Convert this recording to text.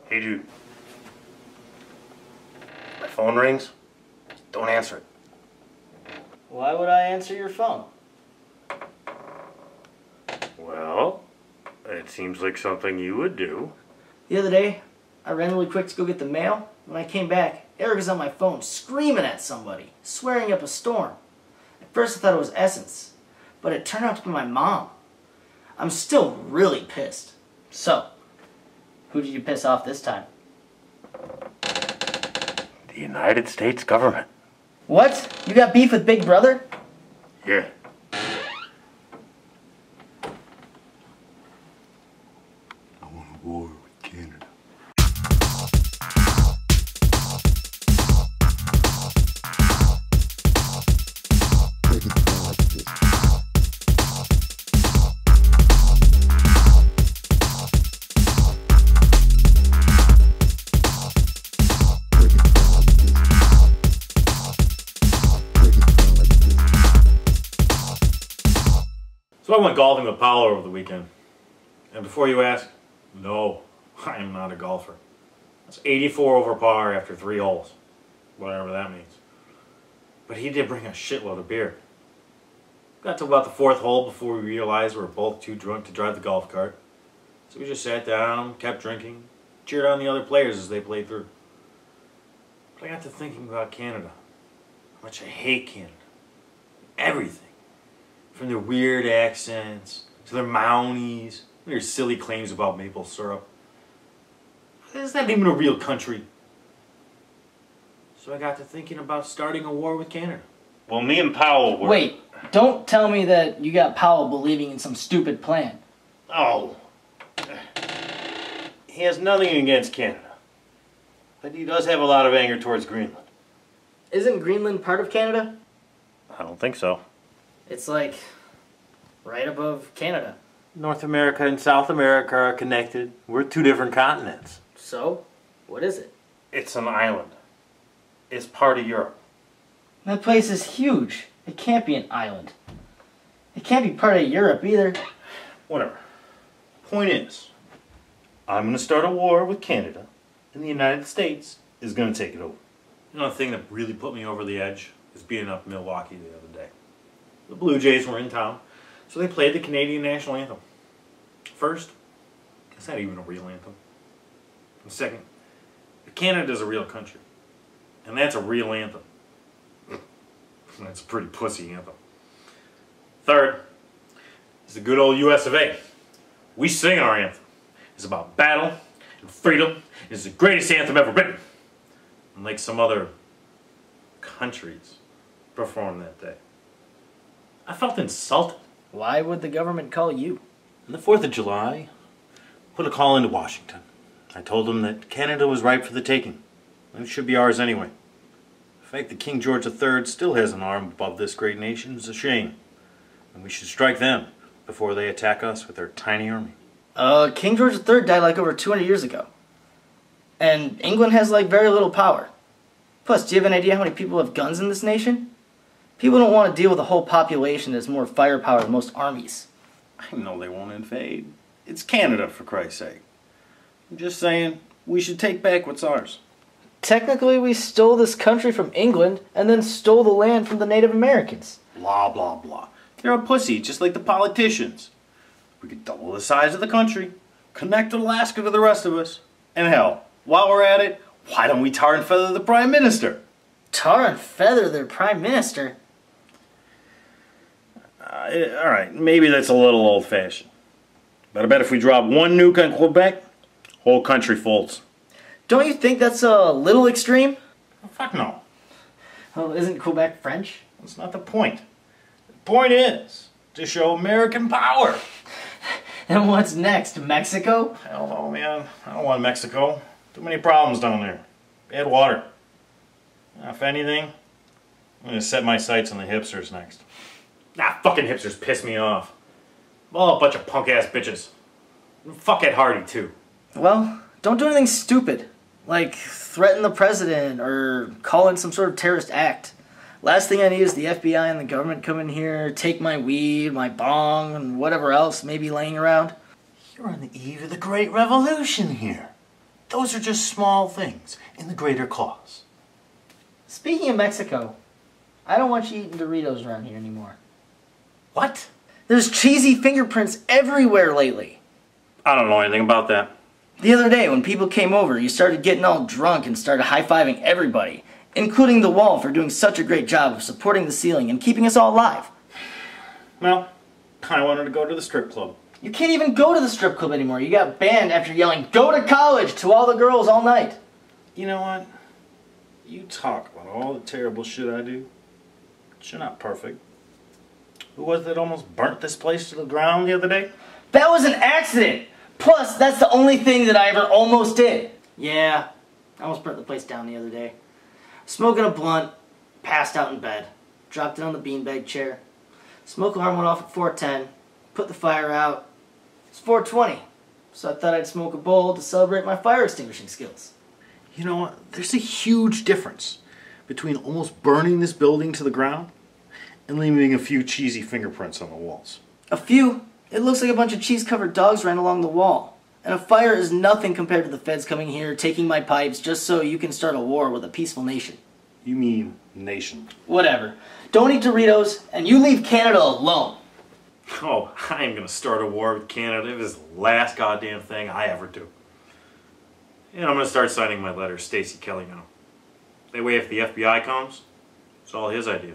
Hey, dude. My phone rings. Don't answer it. Why would I answer your phone? Well, it seems like something you would do. The other day, I ran really quick to go get the mail. When I came back, Eric was on my phone screaming at somebody, swearing up a storm. At first I thought it was Essence, but it turned out to be my mom. I'm still really pissed. So, who did you piss off this time? The United States government. What? You got beef with Big Brother? Yeah. I want a war with Canada. So I went golfing with Paolo over the weekend. And before you ask, no, I am not a golfer. That's 84 over par after 3 holes. Whatever that means. But he did bring a shitload of beer. Got to about the 4th hole before we realized we were both too drunk to drive the golf cart. So we just sat down, kept drinking, cheered on the other players as they played through. But I got to thinking about Canada. How much I hate Canada. Everything. From their weird accents, to their Mounties, their silly claims about maple syrup. It's not even a real country. So I got to thinking about starting a war with Canada. Well, me and Powell were... Wait, don't tell me that you got Powell believing in some stupid plan. Oh. He has nothing against Canada. But he does have a lot of anger towards Greenland. Isn't Greenland part of Canada? I don't think so. It's like right above Canada. North America and South America are connected. We're 2 different continents. So, what is it? It's an island. It's part of Europe. That place is huge. It can't be an island. It can't be part of Europe either. Whatever. Point is, I'm going to start a war with Canada, and the United States is going to take it over. You know, the thing that really put me over the edge is being up in Milwaukee the other day. The Blue Jays were in town, so they played the Canadian national anthem. First, it's not even a real anthem. And second, Canada's a real country, and that's a real anthem. That's a pretty pussy anthem. Third, it's the good old US of A. We sing our anthem. It's about battle and freedom. It's the greatest anthem ever written. Unlike some other countries performed that day. I felt insulted. Why would the government call you? On the 4th of July, I put a call into Washington. I told them that Canada was ripe for the taking, and it should be ours anyway. The fact that King George III still has an arm above this great nation is a shame, and we should strike them before they attack us with their tiny army. King George III died like over 200 years ago. And England has like very little power. Plus, do you have an idea how many people have guns in this nation? People don't want to deal with a whole population that's more firepower than most armies. I know they won't invade. It's Canada, for Christ's sake. I'm just saying, we should take back what's ours. Technically, we stole this country from England and then stole the land from the Native Americans. Blah, blah, blah. They're a pussy, just like the politicians. We could double the size of the country, connect Alaska to the rest of us, and hell, while we're at it, why don't we tar and feather the Prime Minister? Tar and feather their Prime Minister? Alright, maybe that's a little old-fashioned. But I bet if we drop 1 nuke on Quebec, whole country folds. Don't you think that's a little extreme? Oh, fuck no. Well, isn't Quebec French? That's not the point. The point is to show American power. And what's next? Mexico? Hell no, man. I don't want Mexico. Too many problems down there. Bad water. If anything, I'm going to set my sights on the hipsters next. Nah, fucking hipsters piss me off. All a bunch of punk-ass bitches. Fuck Ed Hardy, too. Well, don't do anything stupid. Like, threaten the president or call in some sort of terrorist act. Last thing I need is the FBI and the government come in here, take my weed, my bong, and whatever else may be laying around. You're on the eve of the Great Revolution here. those are just small things in the greater cause. Speaking of Mexico, I don't want you eating Doritos around here anymore. What? There's cheesy fingerprints everywhere lately. I don't know anything about that. The other day when people came over, you started getting all drunk and started high-fiving everybody, including the wall for doing such a great job of supporting the ceiling and keeping us all alive. Well, I wanted to go to the strip club. You can't even go to the strip club anymore. You got banned after yelling, "Go to college!" to all the girls all night. You know what? You talk about all the terrible shit I do, but you're not perfect. Who was it that almost burnt this place to the ground the other day? That was an accident! Plus, that's the only thing that I ever almost did. Yeah, I almost burnt the place down the other day. Smoking a blunt, passed out in bed, dropped it on the beanbag chair. Smoke alarm went off at 4:10, put the fire out. It's 4:20, so I thought I'd smoke a bowl to celebrate my fire extinguishing skills. You know what? There's a huge difference between almost burning this building to the ground and leaving a few cheesy fingerprints on the walls. A few? It looks like a bunch of cheese-covered dogs ran along the wall. And a fire is nothing compared to the feds coming here, taking my pipes, just so you can start a war with a peaceful nation. You mean nation. Whatever. Don't eat Doritos, and you leave Canada alone. Oh, I am going to start a war with Canada. It is the last goddamn thing I ever do. And I'm going to start signing my letters Stacey Kelly now. That way if the FBI comes, it's all his idea.